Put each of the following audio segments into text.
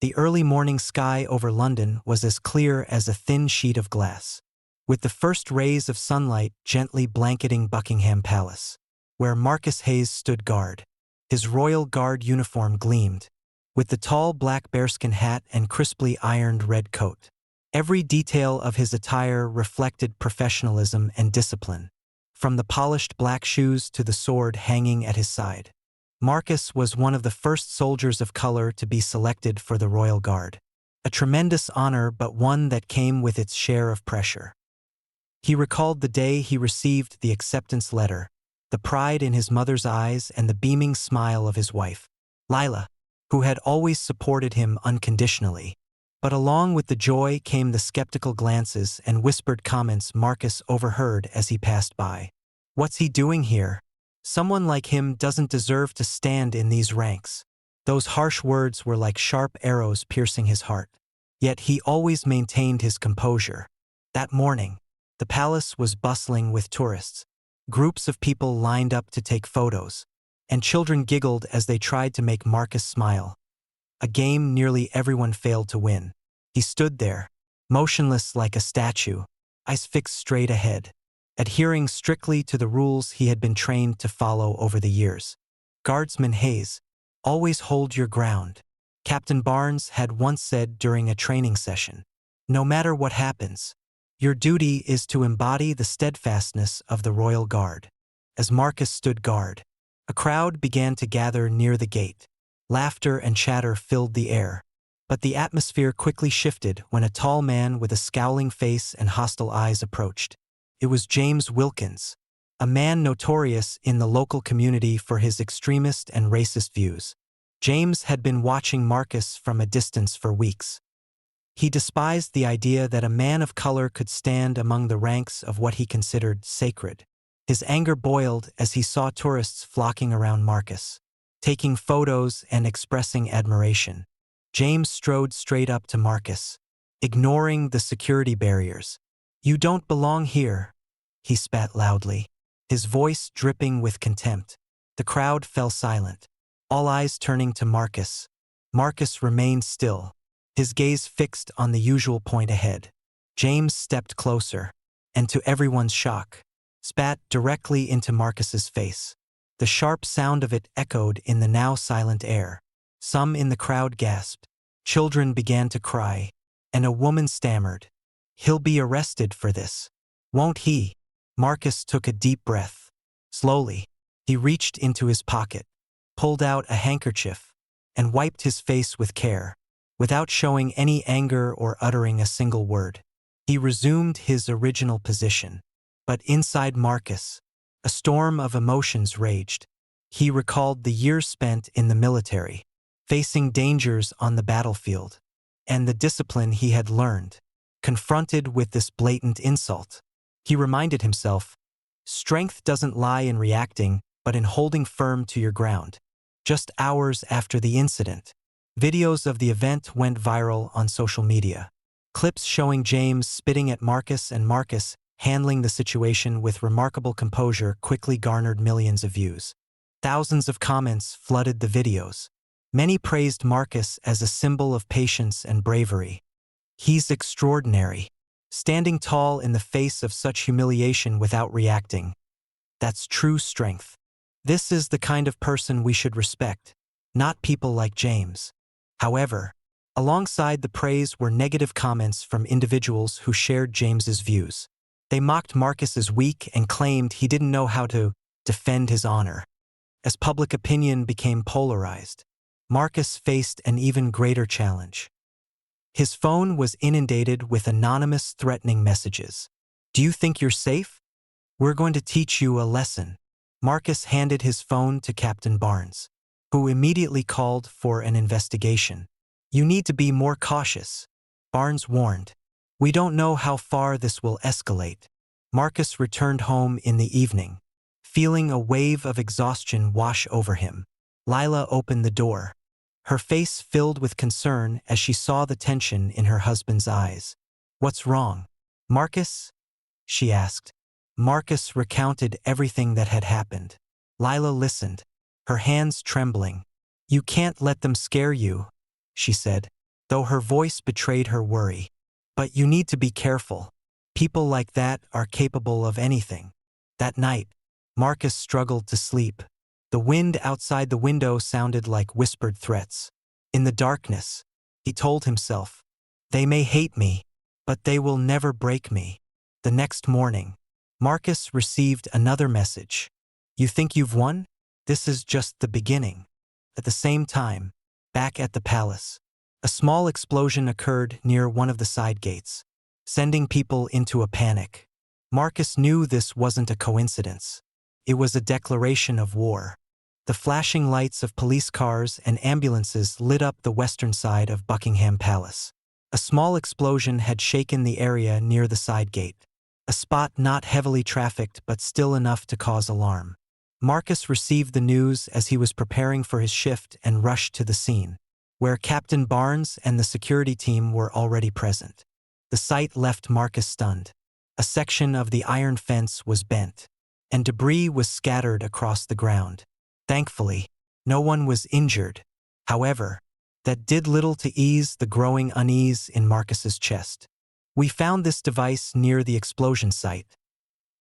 The early morning sky over London was as clear as a thin sheet of glass, with the first rays of sunlight gently blanketing Buckingham Palace, where Marcus Hayes stood guard. His royal guard uniform gleamed, with the tall black bearskin hat and crisply ironed red coat. Every detail of his attire reflected professionalism and discipline, from the polished black shoes to the sword hanging at his side. Marcus was one of the first soldiers of color to be selected for the Royal Guard, a tremendous honor but one that came with its share of pressure. He recalled the day he received the acceptance letter, the pride in his mother's eyes and the beaming smile of his wife, Lila, who had always supported him unconditionally. But along with the joy came the skeptical glances and whispered comments Marcus overheard as he passed by. "What's he doing here? Someone like him doesn't deserve to stand in these ranks." Those harsh words were like sharp arrows piercing his heart. Yet he always maintained his composure. That morning, the palace was bustling with tourists. Groups of people lined up to take photos, and children giggled as they tried to make Marcus smile. A game nearly everyone failed to win. He stood there, motionless like a statue, eyes fixed straight ahead, adhering strictly to the rules he had been trained to follow over the years. Guardsman Hayes, always hold your ground, Captain Barnes had once said during a training session. No matter what happens, your duty is to embody the steadfastness of the Royal Guard. As Marcus stood guard, a crowd began to gather near the gate. Laughter and chatter filled the air, but the atmosphere quickly shifted when a tall man with a scowling face and hostile eyes approached. It was James Wilkins, a man notorious in the local community for his extremist and racist views. James had been watching Marcus from a distance for weeks. He despised the idea that a man of color could stand among the ranks of what he considered sacred. His anger boiled as he saw tourists flocking around Marcus, taking photos and expressing admiration. James strode straight up to Marcus, ignoring the security barriers. "You don't belong here," he spat loudly, his voice dripping with contempt. The crowd fell silent, all eyes turning to Marcus. Marcus remained still, his gaze fixed on the usual point ahead. James stepped closer, and to everyone's shock, spat directly into Marcus's face. The sharp sound of it echoed in the now silent air. Some in the crowd gasped, children began to cry, and a woman stammered, "He'll be arrested for this, won't he?" Marcus took a deep breath. Slowly, he reached into his pocket, pulled out a handkerchief, and wiped his face with care. Without showing any anger or uttering a single word, he resumed his original position. But inside Marcus, a storm of emotions raged. He recalled the years spent in the military, facing dangers on the battlefield, and the discipline he had learned. Confronted with this blatant insult, he reminded himself, strength doesn't lie in reacting, but in holding firm to your ground. Just hours after the incident, videos of the event went viral on social media. Clips showing James spitting at Marcus and Marcus handling the situation with remarkable composure quickly garnered millions of views. Thousands of comments flooded the videos. Many praised Marcus as a symbol of patience and bravery. "He's extraordinary, standing tall in the face of such humiliation without reacting. That's true strength. This is the kind of person we should respect, not people like James." However, alongside the praise were negative comments from individuals who shared James's views. They mocked Marcus as weak and claimed he didn't know how to defend his honor. As public opinion became polarized, Marcus faced an even greater challenge. His phone was inundated with anonymous threatening messages. "Do you think you're safe? We're going to teach you a lesson." Marcus handed his phone to Captain Barnes, who immediately called for an investigation. "You need to be more cautious," Barnes warned. "We don't know how far this will escalate." Marcus returned home in the evening, feeling a wave of exhaustion wash over him. Lila opened the door, her face filled with concern as she saw the tension in her husband's eyes. "What's wrong, Marcus?" she asked. Marcus recounted everything that had happened. Lila listened, her hands trembling. "You can't let them scare you," she said. though her voice betrayed her worry. "But you need to be careful. People like that are capable of anything." That night, Marcus struggled to sleep. The wind outside the window sounded like whispered threats. In the darkness, he told himself, "They may hate me, but they will never break me." The next morning, Marcus received another message. "You think you've won? This is just the beginning." At the same time, back at the palace, a small explosion occurred near one of the side gates, sending people into a panic. Marcus knew this wasn't a coincidence. It was a declaration of war. The flashing lights of police cars and ambulances lit up the western side of Buckingham Palace. A small explosion had shaken the area near the side gate, a spot not heavily trafficked but still enough to cause alarm. Marcus received the news as he was preparing for his shift and rushed to the scene, where Captain Barnes and the security team were already present. The sight left Marcus stunned. A section of the iron fence was bent, and debris was scattered across the ground. Thankfully, no one was injured. However, that did little to ease the growing unease in Marcus's chest. "We found this device near the explosion site,"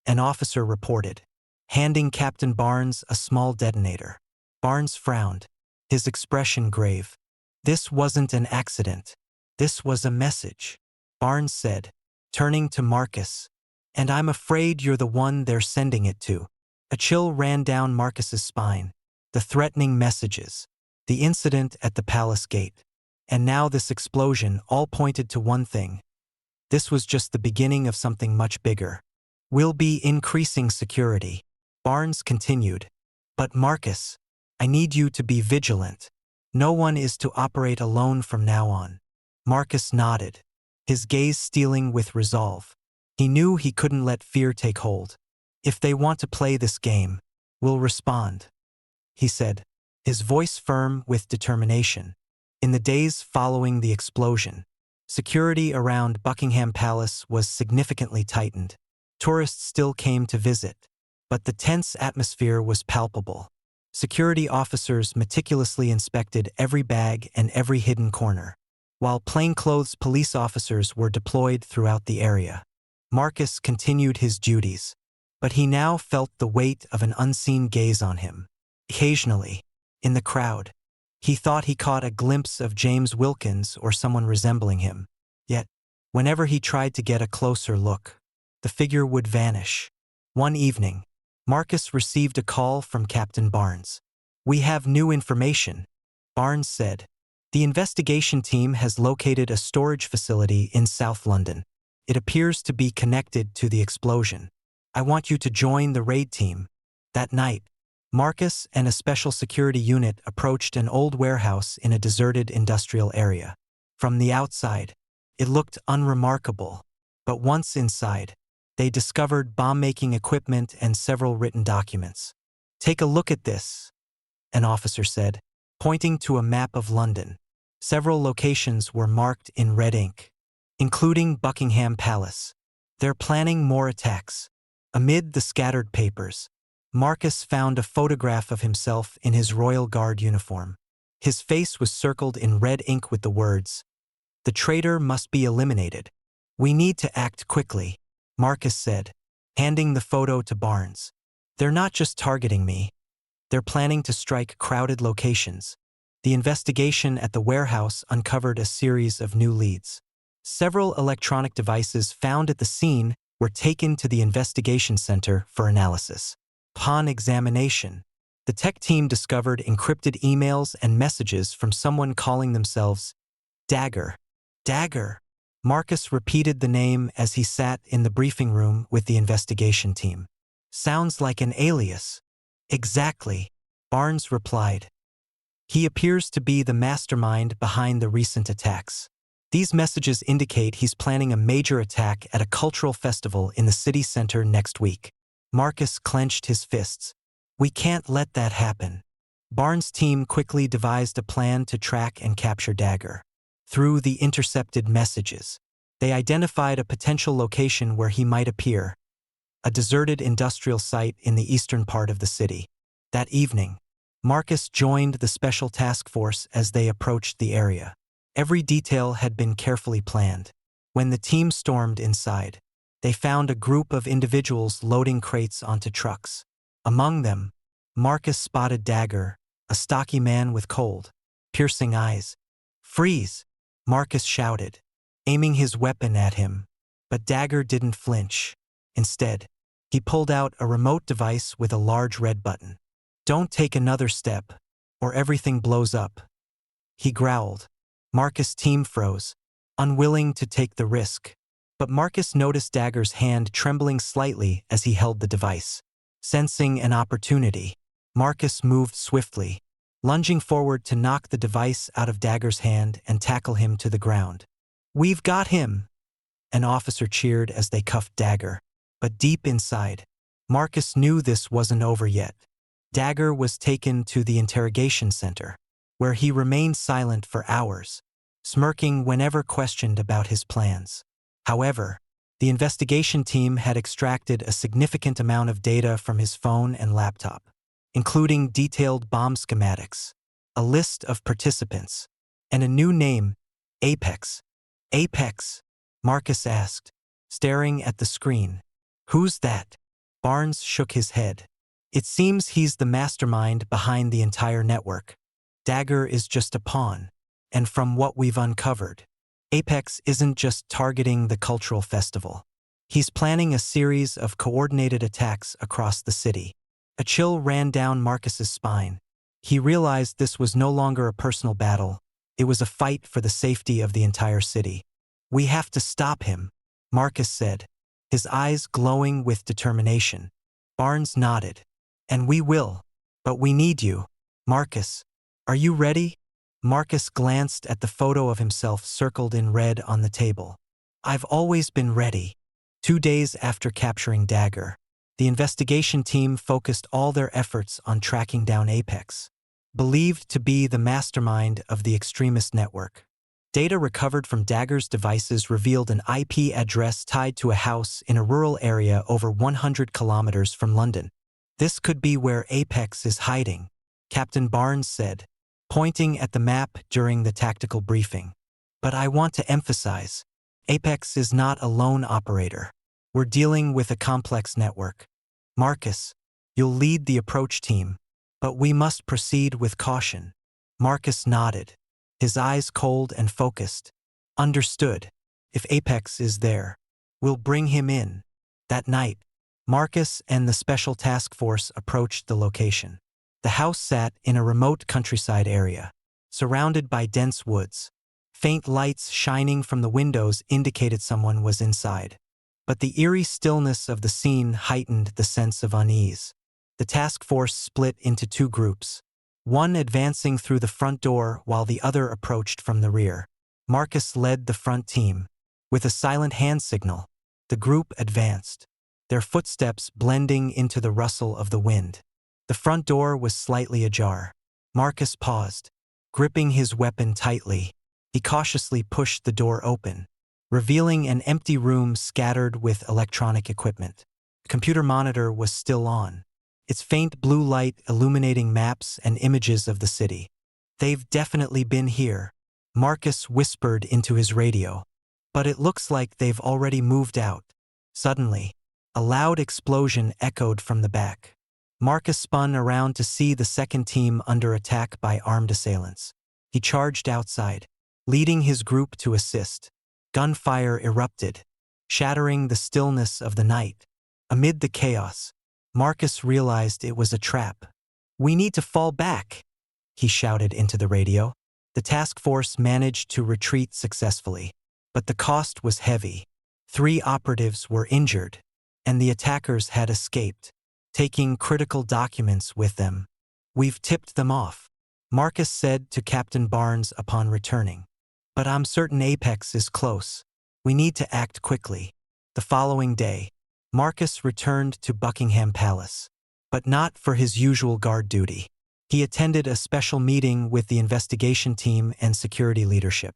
an officer reported, handing Captain Barnes a small detonator. Barnes frowned, his expression grave. "This wasn't an accident. This was a message," Barnes said, turning to Marcus. "And I'm afraid you're the one they're sending it to." A chill ran down Marcus's spine. The threatening messages, the incident at the palace gate, and now this explosion all pointed to one thing. This was just the beginning of something much bigger. "We'll be increasing security," Barnes continued. "But Marcus, I need you to be vigilant. No one is to operate alone from now on." Marcus nodded, his gaze steeling with resolve. He knew he couldn't let fear take hold. "If they want to play this game, we'll respond," he said, his voice firm with determination. In the days following the explosion, security around Buckingham Palace was significantly tightened. Tourists still came to visit, but the tense atmosphere was palpable. Security officers meticulously inspected every bag and every hidden corner, while plainclothes police officers were deployed throughout the area. Marcus continued his duties, but he now felt the weight of an unseen gaze on him. Occasionally, in the crowd, he thought he caught a glimpse of James Wilkins or someone resembling him. Yet, whenever he tried to get a closer look, the figure would vanish. One evening, Marcus received a call from Captain Barnes. "We have new information," Barnes said. "The investigation team has located a storage facility in South London. It appears to be connected to the explosion. I want you to join the raid team." That night, Marcus and a special security unit approached an old warehouse in a deserted industrial area. From the outside, it looked unremarkable, but once inside, they discovered bomb-making equipment and several written documents. "Take a look at this," an officer said, pointing to a map of London. Several locations were marked in red ink, including Buckingham Palace. "They're planning more attacks." Amid the scattered papers, Marcus found a photograph of himself in his Royal Guard uniform. His face was circled in red ink with the words, "The traitor must be eliminated. We need to act quickly," Marcus said, handing the photo to Barnes. "They're not just targeting me. They're planning to strike crowded locations." The investigation at the warehouse uncovered a series of new leads. Several electronic devices found at the scene were taken to the investigation center for analysis. Upon examination, the tech team discovered encrypted emails and messages from someone calling themselves Dagger. Dagger. Marcus repeated the name as he sat in the briefing room with the investigation team. "Sounds like an alias." "Exactly," Barnes replied. "He appears to be the mastermind behind the recent attacks. These messages indicate he's planning a major attack at a cultural festival in the city center next week." Marcus clenched his fists. "We can't let that happen." Barnes' team quickly devised a plan to track and capture Dagger. Through the intercepted messages, they identified a potential location where he might appear, a deserted industrial site in the eastern part of the city. That evening, Marcus joined the special task force as they approached the area. Every detail had been carefully planned. When the team stormed inside, they found a group of individuals loading crates onto trucks. Among them, Marcus spotted Dagger, a stocky man with cold, piercing eyes. "Freeze!" Marcus shouted, aiming his weapon at him. But Dagger didn't flinch. Instead, he pulled out a remote device with a large red button. "Don't take another step, or everything blows up," he growled. Marcus' team froze, unwilling to take the risk. But Marcus noticed Dagger's hand trembling slightly as he held the device. Sensing an opportunity, Marcus moved swiftly, lunging forward to knock the device out of Dagger's hand and tackle him to the ground. "We've got him!" An officer cheered as they cuffed Dagger. But deep inside, Marcus knew this wasn't over yet. Dagger was taken to the interrogation center, where he remained silent for hours, smirking whenever questioned about his plans. However, the investigation team had extracted a significant amount of data from his phone and laptop, including detailed bomb schematics, a list of participants, and a new name, Apex. "Apex?" Marcus asked, staring at the screen. "Who's that?" Barnes shook his head. "It seems he's the mastermind behind the entire network. Dagger is just a pawn, and from what we've uncovered, Apex isn't just targeting the cultural festival. He's planning a series of coordinated attacks across the city." A chill ran down Marcus's spine. He realized this was no longer a personal battle. It was a fight for the safety of the entire city. "We have to stop him," Marcus said, his eyes glowing with determination. Barnes nodded. "And we will. But we need you. Marcus, are you ready?" Marcus glanced at the photo of himself circled in red on the table. "I've always been ready." 2 days after capturing Dagger, the investigation team focused all their efforts on tracking down Apex, believed to be the mastermind of the Extremist network. Data recovered from Dagger's devices revealed an IP address tied to a house in a rural area over 100 kilometers from London. "This could be where Apex is hiding," Captain Barnes said, pointing at the map during the tactical briefing. "But I want to emphasize, Apex is not a lone operator. We're dealing with a complex network. Marcus, you'll lead the approach team, but we must proceed with caution." Marcus nodded, his eyes cold and focused. "Understood. If Apex is there, we'll bring him in." That night, Marcus and the Special Task Force approached the location. The house sat in a remote countryside area, surrounded by dense woods. Faint lights shining from the windows indicated someone was inside. But the eerie stillness of the scene heightened the sense of unease. The task force split into 2 groups, one advancing through the front door while the other approached from the rear. Marcus led the front team. With a silent hand signal, the group advanced, their footsteps blending into the rustle of the wind. The front door was slightly ajar. Marcus paused, gripping his weapon tightly. He cautiously pushed the door open, revealing an empty room scattered with electronic equipment. The computer monitor was still on, its faint blue light illuminating maps and images of the city. "They've definitely been here," Marcus whispered into his radio. "But it looks like they've already moved out." Suddenly, a loud explosion echoed from the back. Marcus spun around to see the second team under attack by armed assailants. He charged outside, leading his group to assist. Gunfire erupted, shattering the stillness of the night. Amid the chaos, Marcus realized it was a trap. "We need to fall back," he shouted into the radio. The task force managed to retreat successfully, but the cost was heavy. 3 operatives were injured, and the attackers had escaped, taking critical documents with them. "We've tipped them off," Marcus said to Captain Barnes upon returning. "But I'm certain Apex is close. We need to act quickly." The following day, Marcus returned to Buckingham Palace, but not for his usual guard duty. He attended a special meeting with the investigation team and security leadership.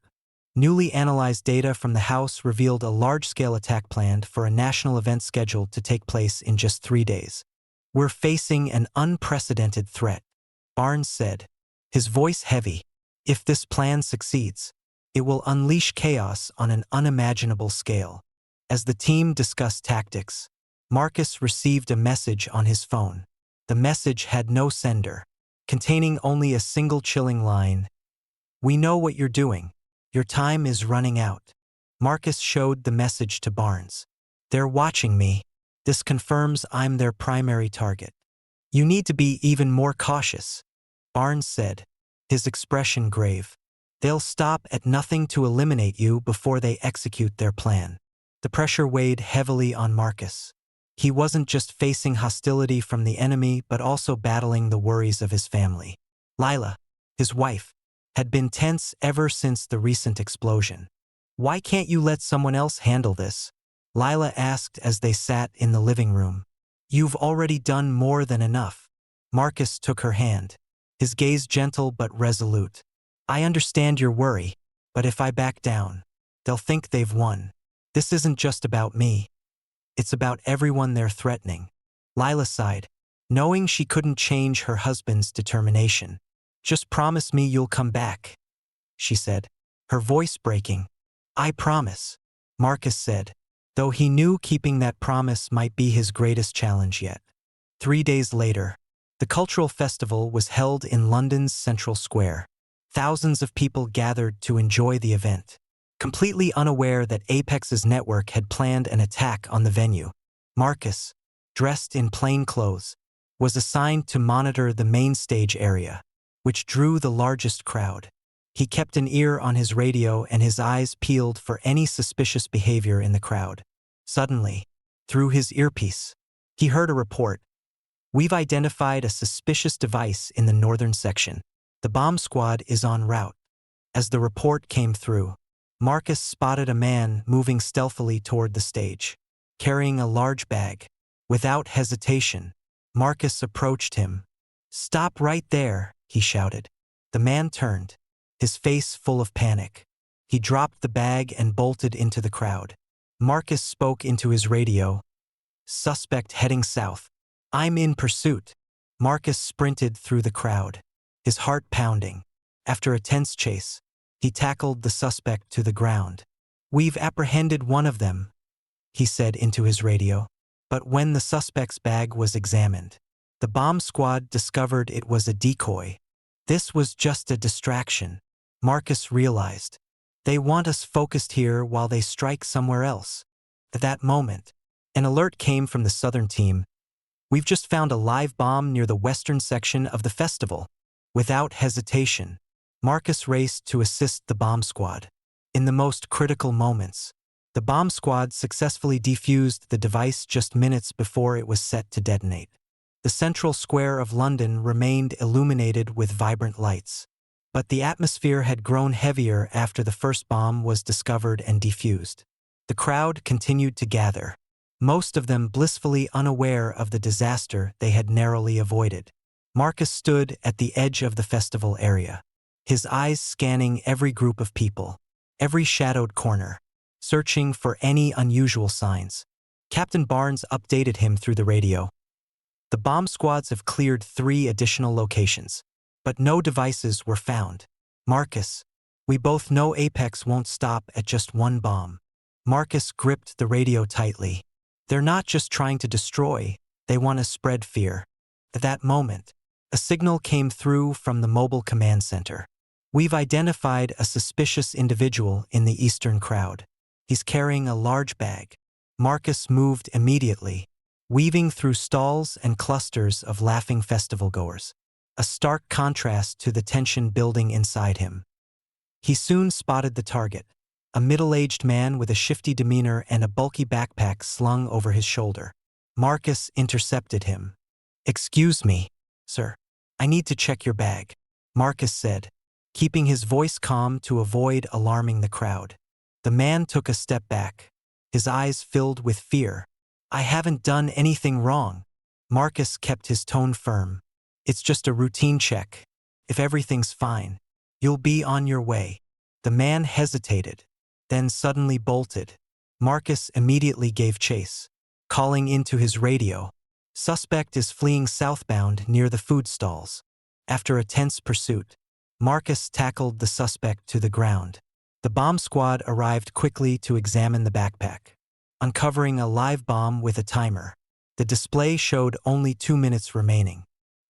Newly analyzed data from the House revealed a large-scale attack planned for a national event scheduled to take place in just 3 days. "We're facing an unprecedented threat," Barnes said, his voice heavy. "If this plan succeeds, It will unleash chaos on an unimaginable scale. As the team discussed tactics, Marcus received a message on his phone. The message had no sender, containing only a single chilling line. "We know what you're doing. Your time is running out." Marcus showed the message to Barnes. "They're watching me. This confirms I'm their primary target. You need to be even more cautious," Barnes said, his expression grave. "They'll stop at nothing to eliminate you before they execute their plan." The pressure weighed heavily on Marcus. He wasn't just facing hostility from the enemy but also battling the worries of his family. Lila, his wife, had been tense ever since the recent explosion. "Why can't you let someone else handle this?" Lila asked as they sat in the living room. "You've already done more than enough." Marcus took her hand, his gaze gentle but resolute. "I understand your worry, but if I back down, they'll think they've won. This isn't just about me. It's about everyone they're threatening." Lila sighed, knowing she couldn't change her husband's determination. "Just promise me you'll come back," she said, her voice breaking. "I promise," Marcus said, though he knew keeping that promise might be his greatest challenge yet. 3 days later, the cultural festival was held in London's Central Square. Thousands of people gathered to enjoy the event, completely unaware that Apex's network had planned an attack on the venue. Marcus, dressed in plain clothes, was assigned to monitor the main stage area, which drew the largest crowd. He kept an ear on his radio and his eyes peeled for any suspicious behavior in the crowd. Suddenly, through his earpiece, he heard a report. "We've identified a suspicious device in the northern section. The bomb squad is en route." As the report came through, Marcus spotted a man moving stealthily toward the stage, carrying a large bag. Without hesitation, Marcus approached him. "Stop right there," he shouted. The man turned, his face full of panic. He dropped the bag and bolted into the crowd. Marcus spoke into his radio. "Suspect heading south. I'm in pursuit." Marcus sprinted through the crowd, his heart pounding. After a tense chase, he tackled the suspect to the ground. "We've apprehended one of them," he said into his radio. But when the suspect's bag was examined, the bomb squad discovered it was a decoy. This was just a distraction, Marcus realized. They want us focused here while they strike somewhere else. At that moment, an alert came from the southern team. "We've just found a live bomb near the western section of the festival." Without hesitation, Marcus raced to assist the bomb squad. In the most critical moments, the bomb squad successfully defused the device just minutes before it was set to detonate. The central square of London remained illuminated with vibrant lights. But the atmosphere had grown heavier after the first bomb was discovered and defused. The crowd continued to gather, most of them blissfully unaware of the disaster they had narrowly avoided. Marcus stood at the edge of the festival area, his eyes scanning every group of people, every shadowed corner, searching for any unusual signs. Captain Barnes updated him through the radio. "The bomb squads have cleared 3 additional locations, but no devices were found. Marcus, we both know Apex won't stop at just one bomb." Marcus gripped the radio tightly. "They're not just trying to destroy, they want to spread fear." At that moment, a signal came through from the mobile command center. "We've identified a suspicious individual in the eastern crowd. He's carrying a large bag." Marcus moved immediately, weaving through stalls and clusters of laughing festival-goers, a stark contrast to the tension building inside him. He soon spotted the target, a middle-aged man with a shifty demeanor and a bulky backpack slung over his shoulder. Marcus intercepted him. "Excuse me, sir. I need to check your bag," Marcus said, keeping his voice calm to avoid alarming the crowd. The man took a step back, his eyes filled with fear. "I haven't done anything wrong." Marcus kept his tone firm. "It's just a routine check. If everything's fine, you'll be on your way." The man hesitated, then suddenly bolted. Marcus immediately gave chase, calling into his radio. "Suspect is fleeing southbound near the food stalls." After a tense pursuit, Marcus tackled the suspect to the ground. The bomb squad arrived quickly to examine the backpack, uncovering a live bomb with a timer. The display showed only 2 minutes remaining.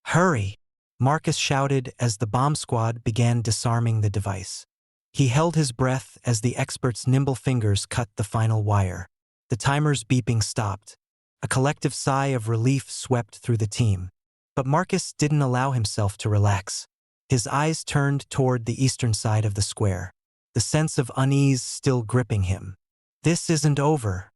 "Hurry!" Marcus shouted as the bomb squad began disarming the device. He held his breath as the expert's nimble fingers cut the final wire. The timer's beeping stopped. A collective sigh of relief swept through the team. But Marcus didn't allow himself to relax. His eyes turned toward the eastern side of the square, the sense of unease still gripping him. "This isn't over,"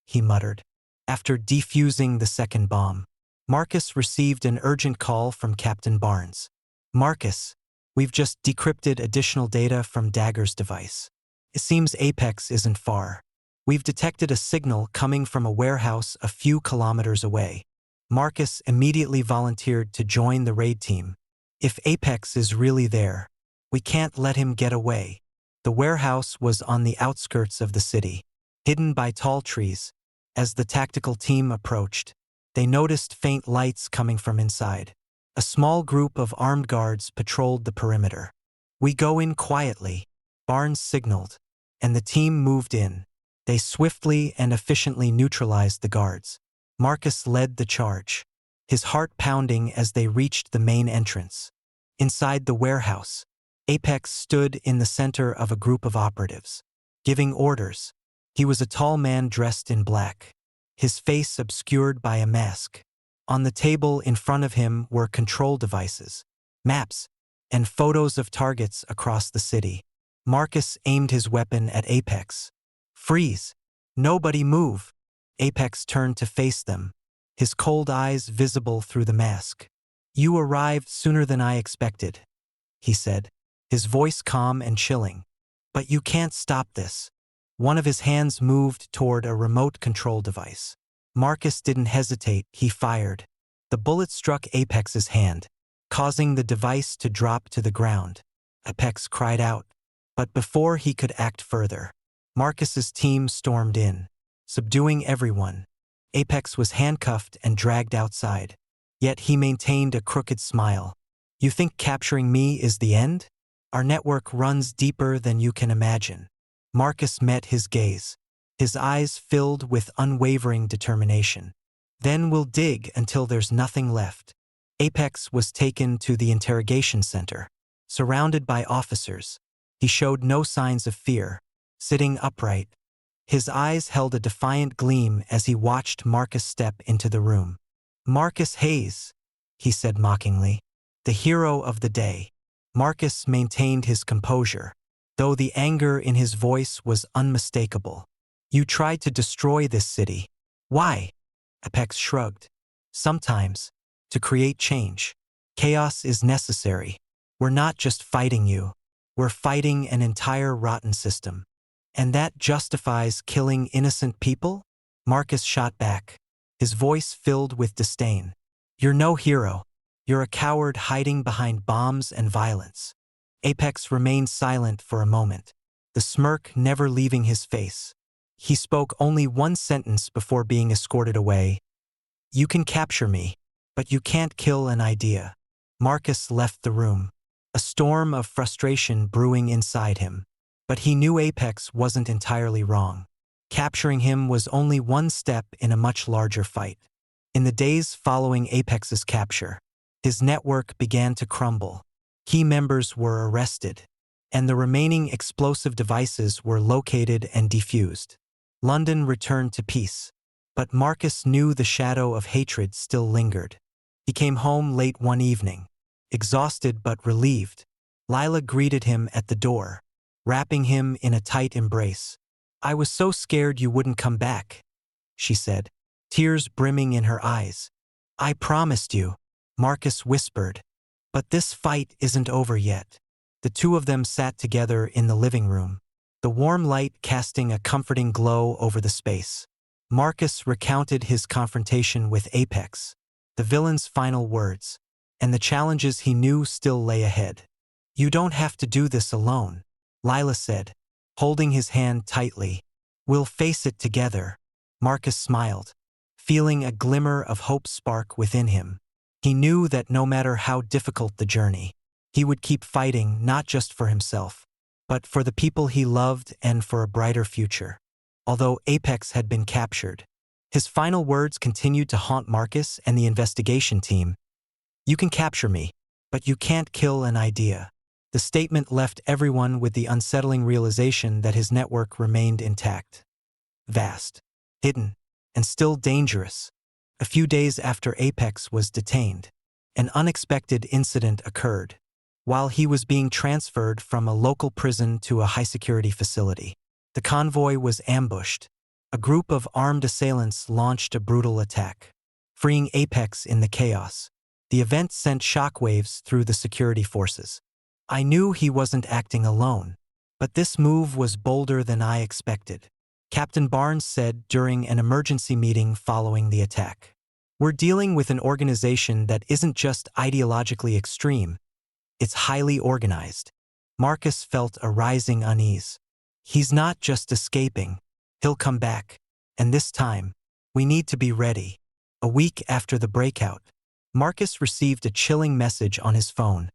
he muttered. After defusing the second bomb, Marcus received an urgent call from Captain Barnes. "Marcus, we've just decrypted additional data from Dagger's device. It seems Apex isn't far. We've detected a signal coming from a warehouse a few kilometers away." Marcus immediately volunteered to join the raid team. "If Apex is really there, we can't let him get away." The warehouse was on the outskirts of the city, hidden by tall trees. As the tactical team approached, they noticed faint lights coming from inside. A small group of armed guards patrolled the perimeter. "We go in quietly," Barnes signaled, and the team moved in. They swiftly and efficiently neutralized the guards. Marcus led the charge, his heart pounding as they reached the main entrance. Inside the warehouse, Apex stood in the center of a group of operatives, giving orders. He was a tall man dressed in black, his face obscured by a mask. On the table in front of him were control devices, maps, and photos of targets across the city. Marcus aimed his weapon at Apex. "Freeze! Nobody move!" Apex turned to face them, his cold eyes visible through the mask. "You arrived sooner than I expected," he said, his voice calm and chilling. "But you can't stop this." One of his hands moved toward a remote control device. Marcus didn't hesitate, he fired. The bullet struck Apex's hand, causing the device to drop to the ground. Apex cried out. But before he could act further, Marcus's team stormed in, subduing everyone. Apex was handcuffed and dragged outside. Yet he maintained a crooked smile. "You think capturing me is the end? Our network runs deeper than you can imagine." Marcus met his gaze, his eyes filled with unwavering determination. "Then we'll dig until there's nothing left." Apex was taken to the interrogation center, surrounded by officers. He showed no signs of fear, sitting upright. His eyes held a defiant gleam as he watched Marcus step into the room. "Marcus Hayes," he said mockingly, "the hero of the day." Marcus maintained his composure, though the anger in his voice was unmistakable. "You tried to destroy this city. Why?" Apex shrugged. "Sometimes, to create change, chaos is necessary. We're not just fighting you. We're fighting an entire rotten system. And that justifies killing innocent people?" Marcus shot back, his voice filled with disdain. "You're no hero. You're a coward hiding behind bombs and violence." Apex remained silent for a moment, the smirk never leaving his face. He spoke only one sentence before being escorted away. "You can capture me, but you can't kill an idea." Marcus left the room, a storm of frustration brewing inside him. But he knew Apex wasn't entirely wrong. Capturing him was only one step in a much larger fight. In the days following Apex's capture, his network began to crumble. Key members were arrested, and the remaining explosive devices were located and defused. London returned to peace, but Marcus knew the shadow of hatred still lingered. He came home late one evening, exhausted but relieved. Lila greeted him at the door, wrapping him in a tight embrace. "I was so scared you wouldn't come back," she said, tears brimming in her eyes. "I promised you," Marcus whispered. "But this fight isn't over yet." The two of them sat together in the living room, the warm light casting a comforting glow over the space. Marcus recounted his confrontation with Apex, the villain's final words, and the challenges he knew still lay ahead. "You don't have to do this alone," Lila said, holding his hand tightly. "We'll face it together." Marcus smiled, feeling a glimmer of hope spark within him. He knew that no matter how difficult the journey, he would keep fighting not just for himself, but for the people he loved and for a brighter future. Although Apex had been captured, his final words continued to haunt Marcus and the investigation team. "You can capture me, but you can't kill an idea." The statement left everyone with the unsettling realization that his network remained intact. Vast, hidden, and still dangerous. A few days after Apex was detained, an unexpected incident occurred. While he was being transferred from a local prison to a high-security facility, the convoy was ambushed. A group of armed assailants launched a brutal attack, freeing Apex in the chaos. The event sent shockwaves through the security forces. "I knew he wasn't acting alone, but this move was bolder than I expected," Captain Barnes said during an emergency meeting following the attack. "We're dealing with an organization that isn't just ideologically extreme, it's highly organized." Marcus felt a rising unease. He's not just escaping, he'll come back. And this time, we need to be ready. A week after the breakout, Marcus received a chilling message on his phone.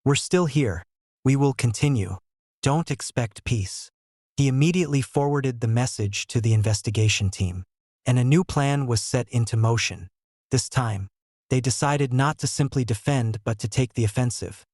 "We're still here. We will continue. Don't expect peace." He immediately forwarded the message to the investigation team, and a new plan was set into motion. This time, they decided not to simply defend but to take the offensive,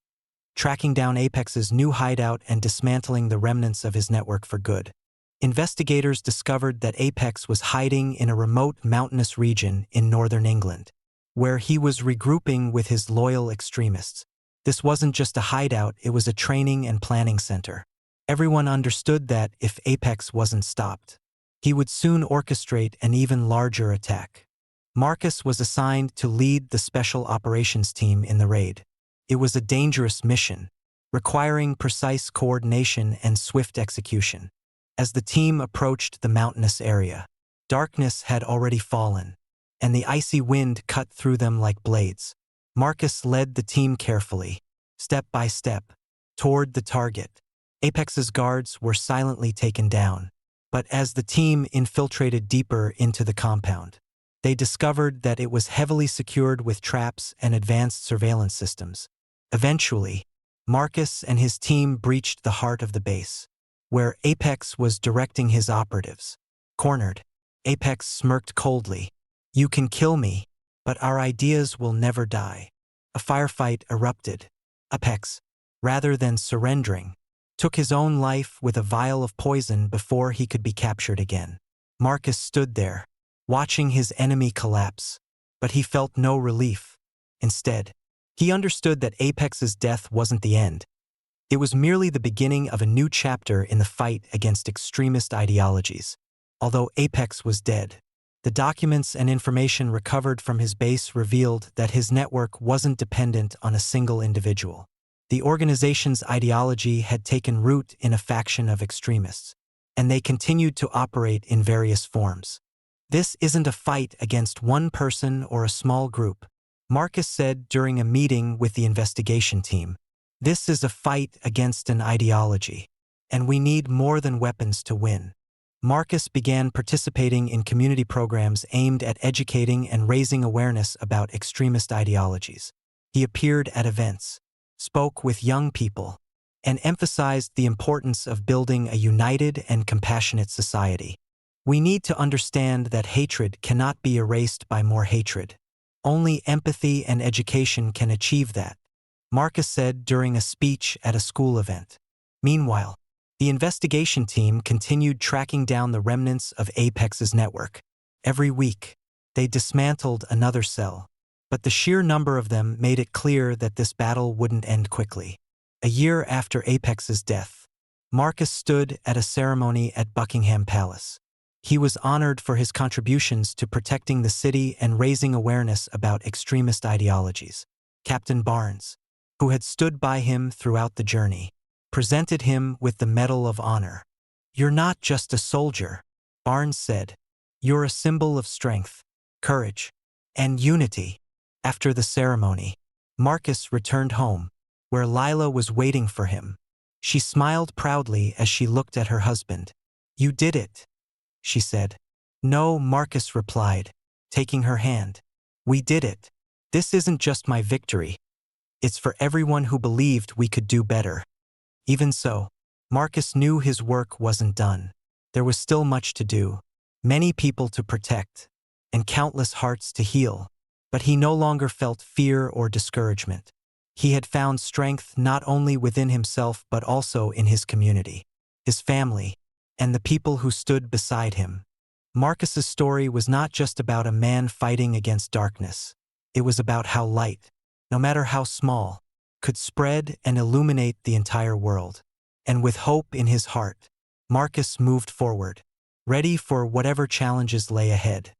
tracking down Apex's new hideout and dismantling the remnants of his network for good. Investigators discovered that Apex was hiding in a remote mountainous region in northern England, where he was regrouping with his loyal extremists. This wasn't just a hideout, it was a training and planning center. Everyone understood that if Apex wasn't stopped, he would soon orchestrate an even larger attack. Marcus was assigned to lead the special operations team in the raid. It was a dangerous mission, requiring precise coordination and swift execution. As the team approached the mountainous area, darkness had already fallen, and the icy wind cut through them like blades. Marcus led the team carefully, step by step, toward the target. Apex's guards were silently taken down, but as the team infiltrated deeper into the compound, they discovered that it was heavily secured with traps and advanced surveillance systems. Eventually, Marcus and his team breached the heart of the base, where Apex was directing his operatives. Cornered, Apex smirked coldly. "You can kill me, but our ideas will never die." A firefight erupted. Apex, rather than surrendering, took his own life with a vial of poison before he could be captured again. Marcus stood there, watching his enemy collapse, but he felt no relief. Instead, he understood that Apex's death wasn't the end. It was merely the beginning of a new chapter in the fight against extremist ideologies. Although Apex was dead, the documents and information recovered from his base revealed that his network wasn't dependent on a single individual. The organization's ideology had taken root in a faction of extremists, and they continued to operate in various forms. "This isn't a fight against one person or a small group," Marcus said during a meeting with the investigation team. "This is a fight against an ideology, and we need more than weapons to win." Marcus began participating in community programs aimed at educating and raising awareness about extremist ideologies. He appeared at events, spoke with young people, and emphasized the importance of building a united and compassionate society. "We need to understand that hatred cannot be erased by more hatred. Only empathy and education can achieve that," Marcus said during a speech at a school event. Meanwhile, the investigation team continued tracking down the remnants of Apex's network. Every week, they dismantled another cell, but the sheer number of them made it clear that this battle wouldn't end quickly. A year after Apex's death, Marcus stood at a ceremony at Buckingham Palace. He was honored for his contributions to protecting the city and raising awareness about extremist ideologies. Captain Barnes, who had stood by him throughout the journey, presented him with the Medal of Honor. "You're not just a soldier," Barnes said. "You're a symbol of strength, courage, and unity." After the ceremony, Marcus returned home, where Lila was waiting for him. She smiled proudly as she looked at her husband. "You did it," she said. "No," Marcus replied, taking her hand. "We did it. This isn't just my victory. It's for everyone who believed we could do better." Even so, Marcus knew his work wasn't done. There was still much to do, many people to protect, and countless hearts to heal. But he no longer felt fear or discouragement. He had found strength not only within himself but also in his community, his family, and the people who stood beside him. Marcus's story was not just about a man fighting against darkness. It was about how light, no matter how small, could spread and illuminate the entire world. And with hope in his heart, Marcus moved forward, ready for whatever challenges lay ahead.